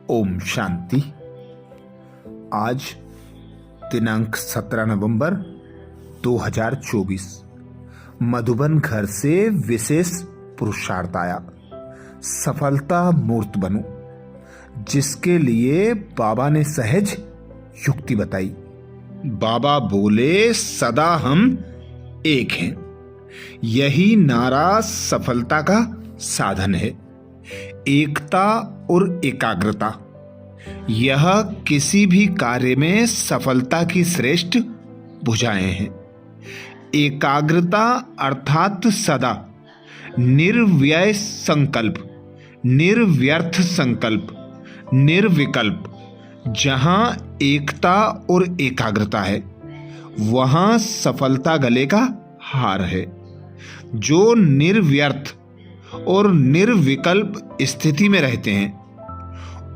ओम शांति। आज दिनांक 17 नवंबर 2024 मधुबन घर से विशेष पुरुषार्थ आया, सफलता मूर्त बनो, जिसके लिए बाबा ने सहज युक्ति बताई। बाबा बोले, सदा हम एक हैं। यही नारा सफलता का साधन है। एकता और एकाग्रता, यह किसी भी कार्य में सफलता की श्रेष्ठ भुजाएं हैं। एकाग्रता अर्थात सदा निर्व्यय संकल्प, निर्व्यर्थ संकल्प, निर्विकल्प। जहां एकता और एकाग्रता है, वहां सफलता गले का हार है। जो निर्व्यर्थ और निर्विकल्प स्थिति में रहते हैं,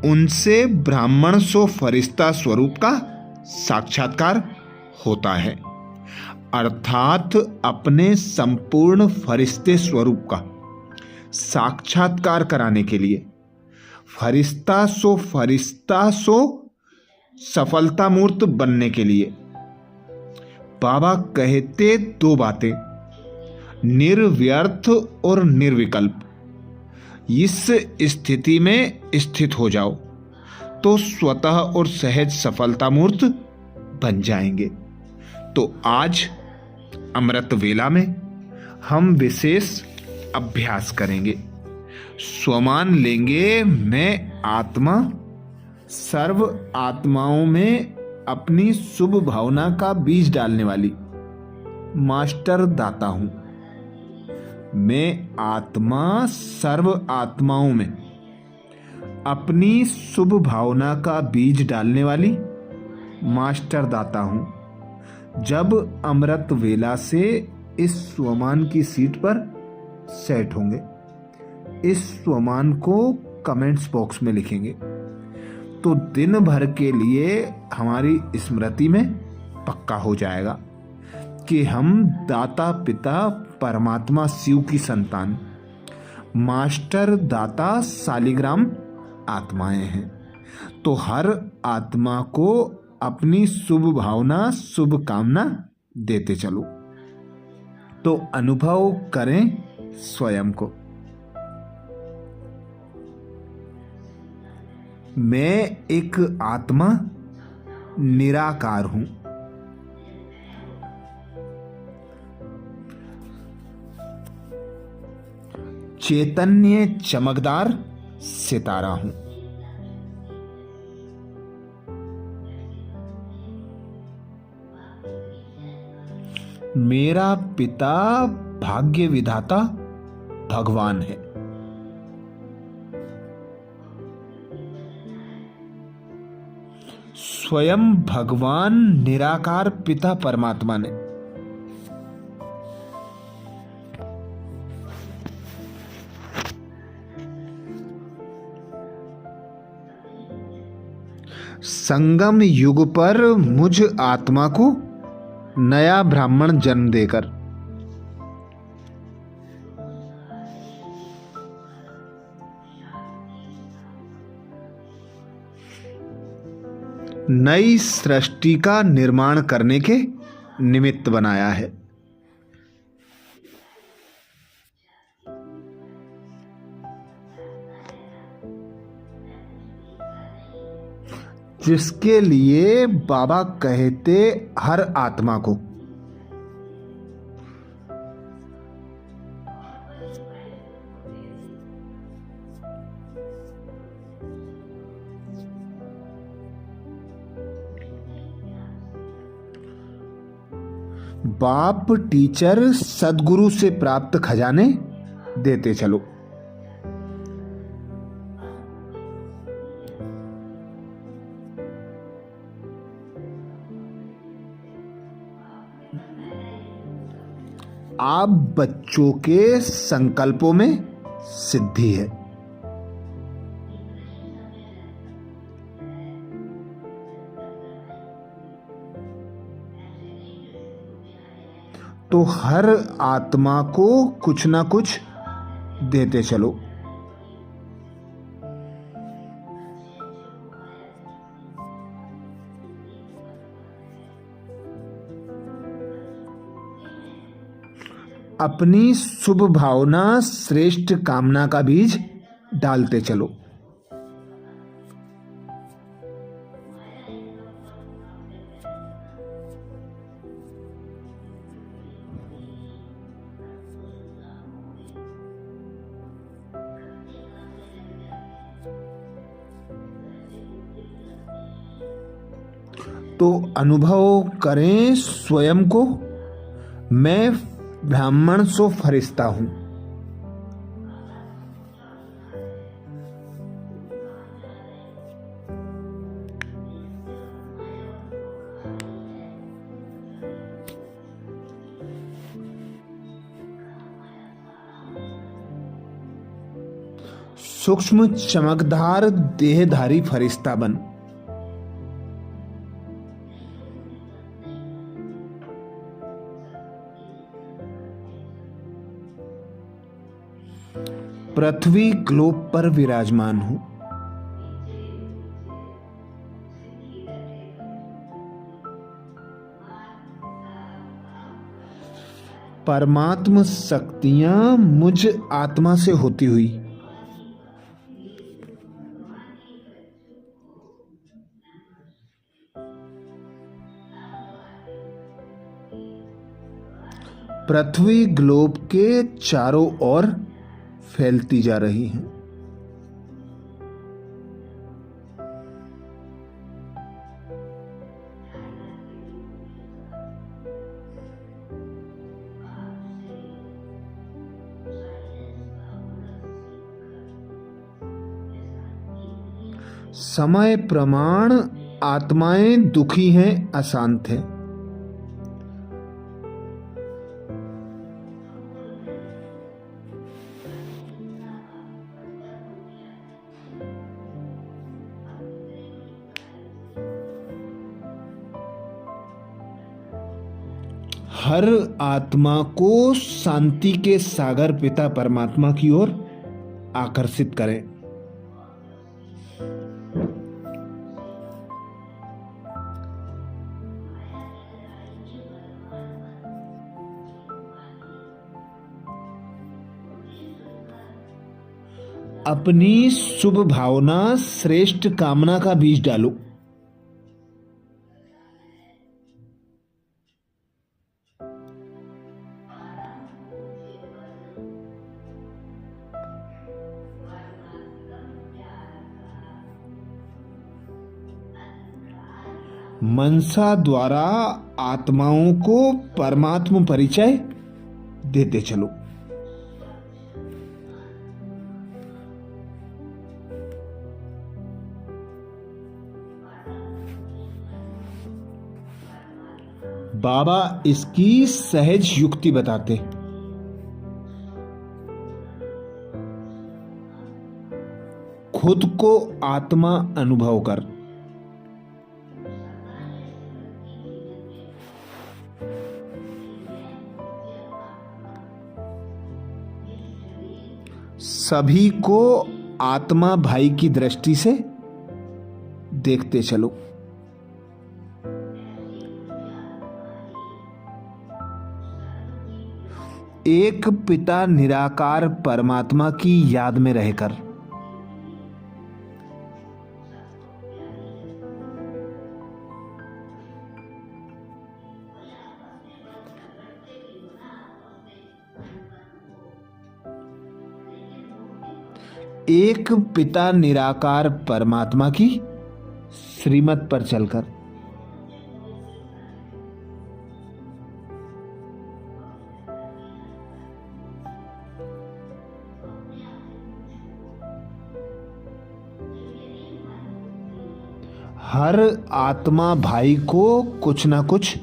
उनसे ब्राह्मण सो फरिश्ता स्वरूप का साक्षात्कार होता है, अर्थात अपने संपूर्ण फरिश्ते स्वरूप का साक्षात्कार कराने के लिए फरिश्ता सो सफलता मूर्त बनने के लिए बाबा कहते दो बातें, निर्व्यर्थ और निर्विकल्प। इस स्थिति में स्थित हो जाओ तो स्वतः और सहज सफलता मूर्त बन जाएंगे। तो आज अमृत वेला में हम विशेष अभ्यास करेंगे। स्वमान लेंगे, मैं आत्मा सर्व आत्माओं में अपनी शुभ भावना का बीज डालने वाली मास्टर दाता हूं। मैं आत्मा सर्व आत्माओं में अपनी शुभ भावना का बीज डालने वाली मास्टर दाता हूं। जब अमृत वेला से इस स्वमान की सीट पर सेट होंगे, इस स्वमान को कमेंट्स बॉक्स में लिखेंगे तो दिन भर के लिए हमारी स्मृति में पक्का हो जाएगा कि हम दाता पिता परमात्मा शिव की संतान, मास्टर दाता शालिग्राम आत्माएं हैं। तो हर आत्मा को अपनी शुभ भावना, शुभ कामना देते चलो। तो अनुभव करें स्वयं को। मैं एक आत्मा निराकार हूं। चैतन्य चमकदार सितारा हूं। मेरा पिता भाग्य विधाता भगवान है। स्वयं भगवान निराकार पिता परमात्मा ने संगम युग पर मुझ आत्मा को नया ब्राह्मण जन्म देकर नई सृष्टि का निर्माण करने के निमित्त बनाया है। जिसके लिए बाबा कहते हर आत्मा को बाप टीचर सदगुरु से प्राप्त खजाने देते चलो। आप बच्चों के संकल्पों में सिद्धि है। तो हर आत्मा को कुछ ना कुछ देते चलो। अपनी शुभ भावना श्रेष्ठ कामना का बीज डालते चलो। तो अनुभव करें स्वयं को, मैं ब्राह्मण सो फरिश्ता हूं। सूक्ष्म चमकदार देहधारी फरिश्ता बन। पृथ्वी ग्लोब पर विराजमान हूं। परमात्म शक्तियां मुझ आत्मा से होती हुई पृथ्वी ग्लोब के चारों ओर फैलती जा रही हैं। समय प्रमाण आत्माएं दुखी हैं, अशांत हैं। हर आत्मा को शांति के सागर पिता परमात्मा की ओर आकर्षित करें। अपनी शुभ भावना श्रेष्ठ कामना का बीज डालो। मनसा द्वारा आत्माओं को परमात्म परिचय देते चलो। बाबा इसकी सहज युक्ति बताते। खुद को आत्मा अनुभव कर। सभी को आत्मा भाई की दृष्टि से देखते चलो। एक पिता निराकार परमात्मा की याद में रहकर एक पिता निराकार परमात्मा की श्रीमत पर चलकर हर आत्मा भाई को कुछ ना कुछ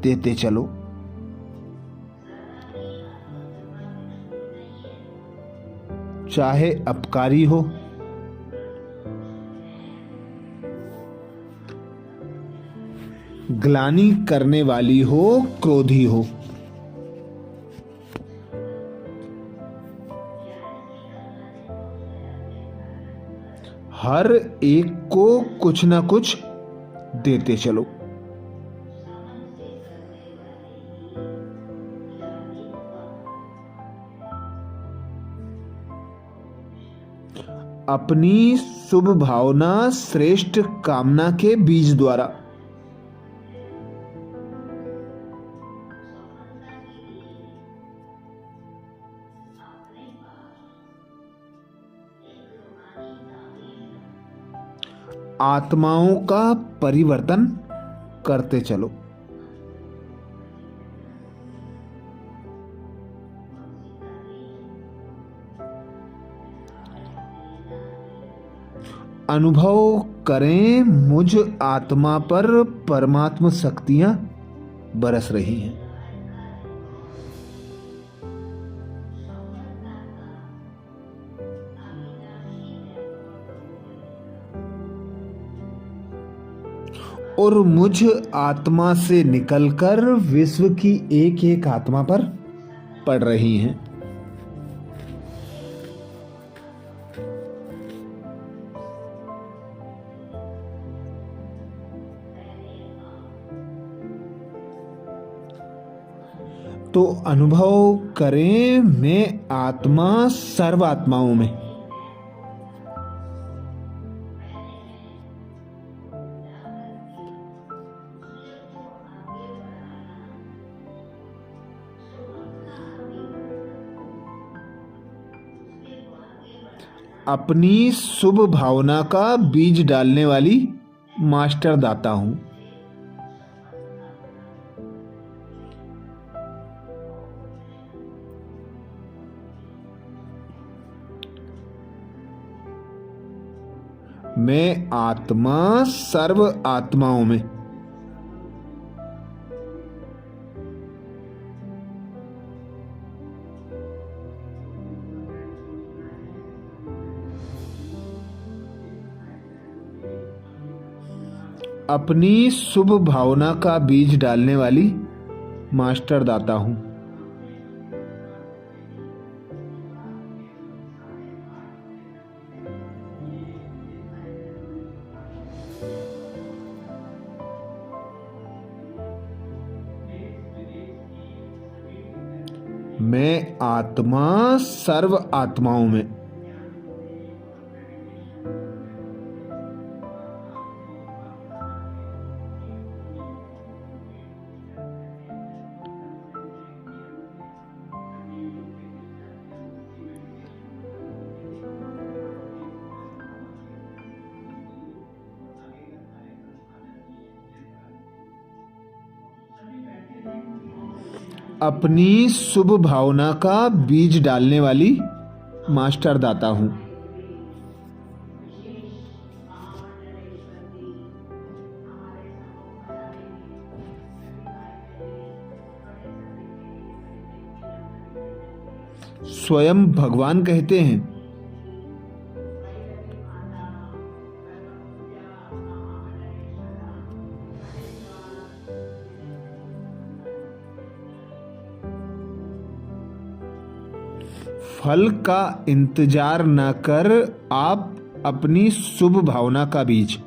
देते चलो। चाहे अपकारी हो, ग्लानि करने वाली हो, क्रोधी हो, हर एक को कुछ ना कुछ देते चलो। अपनी शुभ भावना श्रेष्ठ कामना के बीज द्वारा। आत्माओं का परिवर्तन करते चलो। अनुभव करें मुझ आत्मा पर परमात्म शक्तियां बरस रही हैं। और मुझ आत्मा से निकलकर विश्व की एक एक आत्मा पर पड़ रही हैं। तो अनुभव करें मैं आत्मा सर्व आत्माओं में। अपनी शुभ भावना का बीज डालने वाली मास्टर दाता हूं। मैं आत्मा सर्व आत्माओं में। अपनी शुभ भावना का बीज डालने वाली मास्टर दाता हूं। मैं आत्मा सर्व आत्माओं में। अपनी शुभ भावना का बीज डालने वाली मास्टर दाता हूं। स्वयं भगवान कहते हैं, फल का इंतजार न कर आप अपनी शुभ भावना का बीज।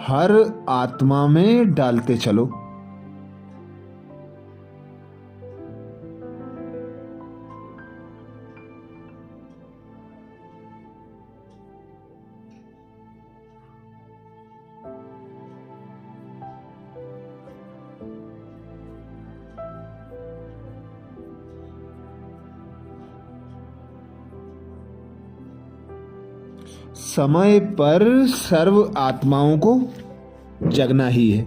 हर आत्मा में डालते चलो। समय पर सर्व आत्माओं को जगना ही है।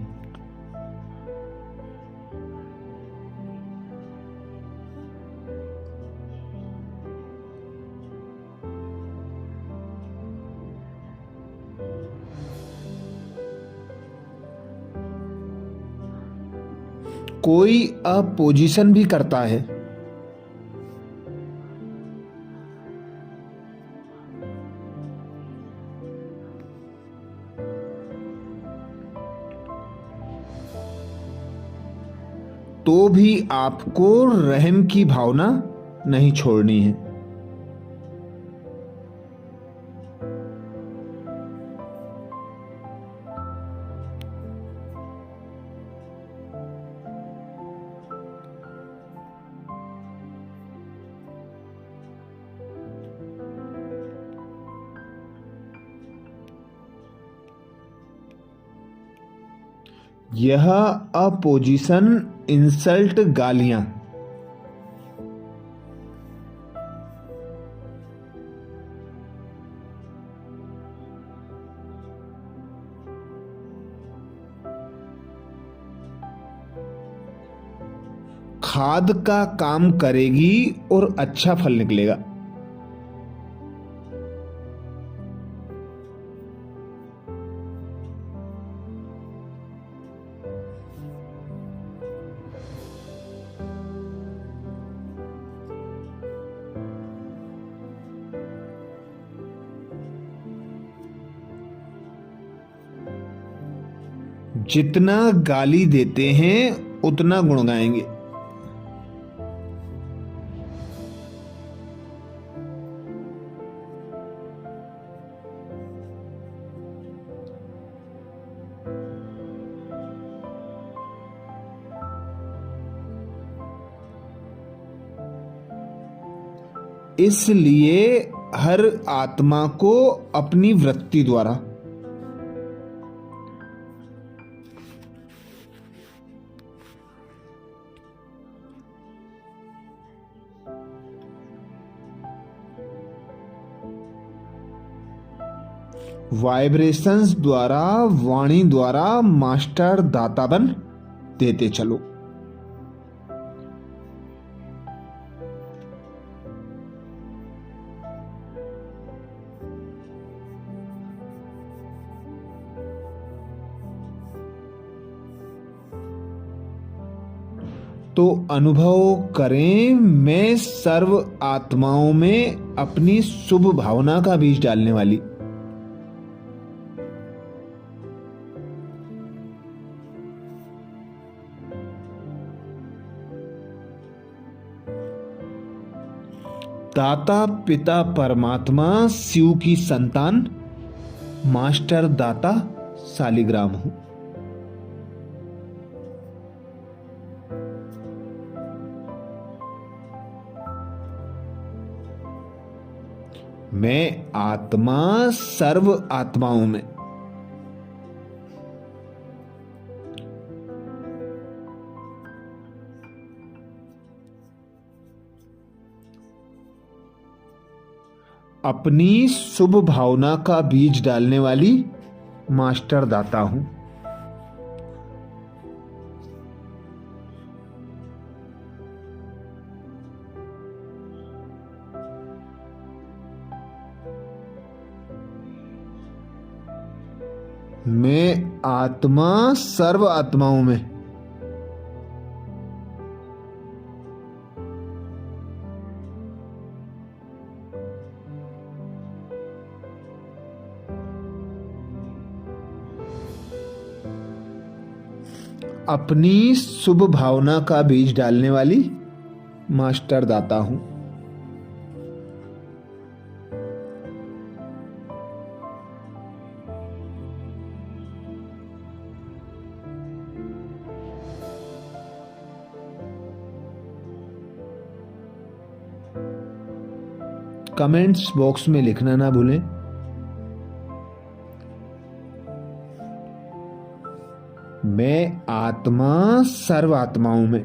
कोई अपोजिशन भी करता है, तो भी आपको रहम की भावना नहीं छोड़नी है। यह अपोजिशन इंसल्ट गालियां खाद का काम करेगी और अच्छा फल निकलेगा। जितना गाली देते हैं उतना गुण गाएंगे। इसलिए हर आत्मा को अपनी वृत्ति द्वारा वाइब्रेशंस द्वारा, वाणी द्वारा मास्टर दाता बन देते चलो। तो अनुभव करें, मैं सर्व आत्माओं में अपनी शुभ भावना का बीज डालने वाली दाता पिता परमात्मा शिव की संतान मास्टर दाता शालिग्राम हूं। मैं आत्मा सर्व आत्माओं में अपनी शुभ भावना का बीज डालने वाली मास्टर दाता हूं। मैं आत्मा सर्व आत्माओं में अपनी शुभ भावना का बीज डालने वाली मास्टर दाता हूं। कमेंट्स बॉक्स में लिखना ना भूलें। मैं आत्मा सर्व आत्माओं में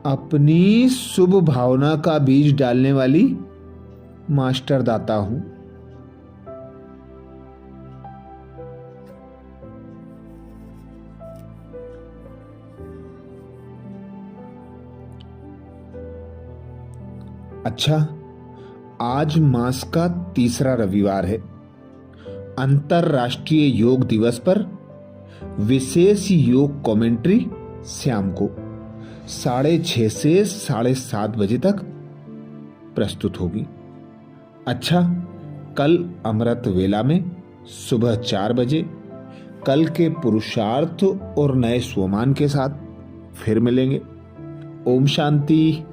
अपनी शुभ भावना का बीज डालने वाली मास्टर दाता हूं। अच्छा, आज मास का तीसरा रविवार है। अंतर्राष्ट्रीय योग दिवस पर विशेष योग कमेंट्री शाम को 6:30 से 7:30 बजे तक प्रस्तुत होगी। अच्छा, कल अमृत वेला में सुबह 4 बजे कल के पुरुषार्थ और नए स्वमान के साथ फिर मिलेंगे। ओम शांति।